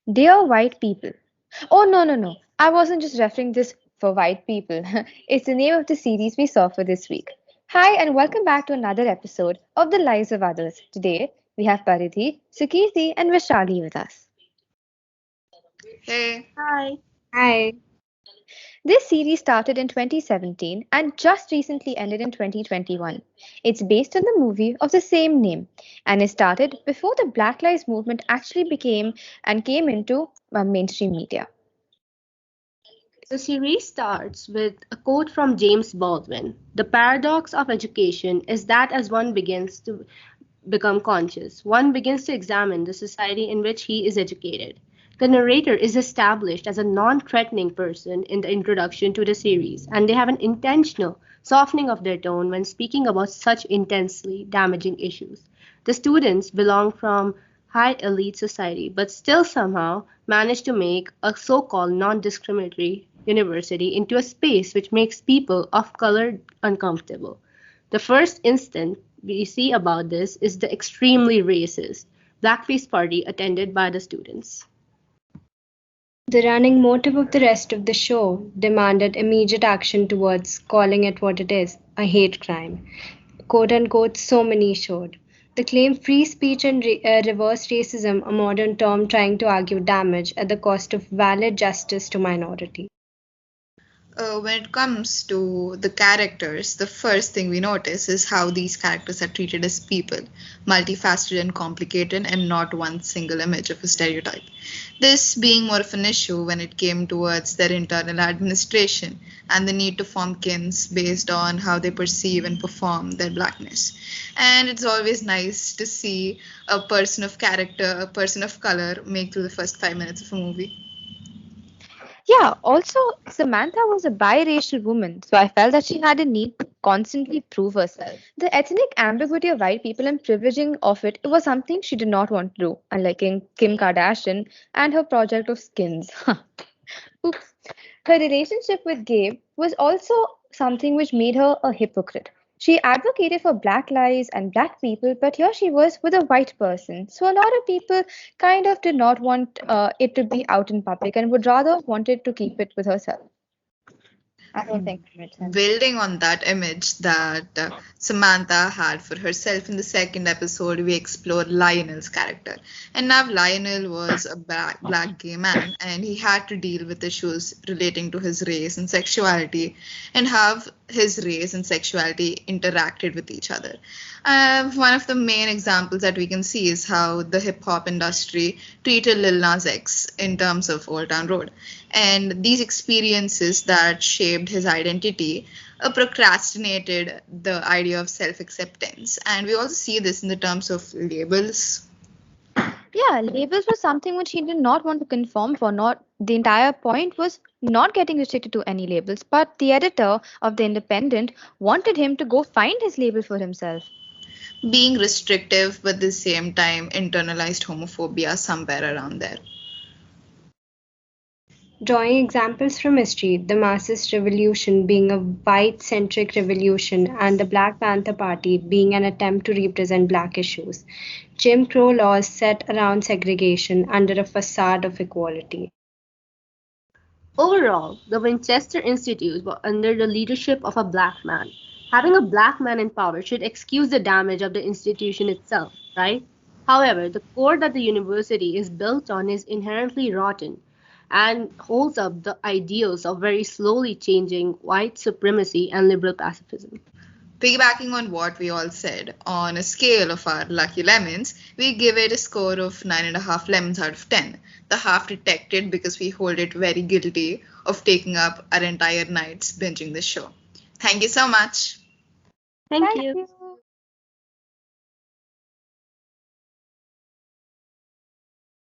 Dear white people. Oh, no, no, no. I wasn't just referring this for white people. It's the name of the series we saw for this week. Hi, and welcome back to another episode of The Lives of Others. Today, we have Paridhi, Sukirti, and Vishali with us. Hey, Hi. Hi. This series started in 2017 and just recently ended in 2021. It's based on the movie of the same name, and it started before the Black Lives Movement actually became and came into mainstream media. The series starts with a quote from James Baldwin. The paradox of education is that as one begins to become conscious, one begins to examine the society in which he is educated. The narrator is established as a non threatening person in the introduction to the series, and they have an intentional softening of their tone when speaking about such intensely damaging issues. The students belong from high elite society, but still somehow manage to make a so called non discriminatory university into a space which makes people of color uncomfortable. The first instance we see about this is the extremely racist blackface party attended by the students. The running motive of the rest of the show demanded immediate action towards calling it what it is, a hate crime. Quote unquote, so many showed. The claim free speech and reverse racism, a modern term trying to argue damage at the cost of valid justice to minority. when it comes to the characters, the first thing we notice is how these characters are treated as people, multifaceted and complicated, and not one single image of a stereotype. This being more of an issue when it came towards their internal administration and the need to form kins based on how they perceive and perform their blackness. And it's always nice to see a person of character, a person of color, make through the first 5 minutes of a movie. Yeah, also, Samantha was a biracial woman, so I felt that she had a need to constantly prove herself. The ethnic ambiguity of white people and privileging of it was something she did not want to do, unlike in Kim Kardashian and her project of skins. Oops. Her relationship with Gabe was also something which made her a hypocrite. She advocated for black lives and black people, but here she was with a white person. So a lot of people kind of did not want it to be out in public and would rather wanted to keep it with herself. I don't think it made sense. Building on that image that Samantha had for herself in the second episode, we explored Lionel's character. And now Lionel was a black gay man, and he had to deal with issues relating to his race and sexuality, and how his race and sexuality interacted with each other. One of the main examples that we can see is how the hip hop industry treated Lil Nas X in terms of Old Town Road. And these experiences that shaped his identity procrastinated the idea of self acceptance. And we also see this in the terms of labels. Yeah, labels were something which he did not want to conform for. Not the entire point was not getting restricted to any labels, but the editor of the Independent wanted him to go find his label for himself. Being restrictive, but at the same time, internalized homophobia somewhere around there. Drawing examples from history, the Marxist Revolution being a white centric revolution and the Black Panther Party being an attempt to represent black issues. Jim Crow laws set around segregation under a facade of equality. Overall, the Winchester Institute was under the leadership of a black man. Having a black man in power should excuse the damage of the institution itself, right? However, the core that the university is built on is inherently rotten and holds up the ideals of very slowly changing white supremacy and liberal pacifism. Piggybacking on what we all said, on a scale of our lucky lemons, we give it a score of 9.5 lemons out of 10. The half detected because we hold it very guilty of taking up our entire nights binging the show. Thank you so much. Thank Thank you. you.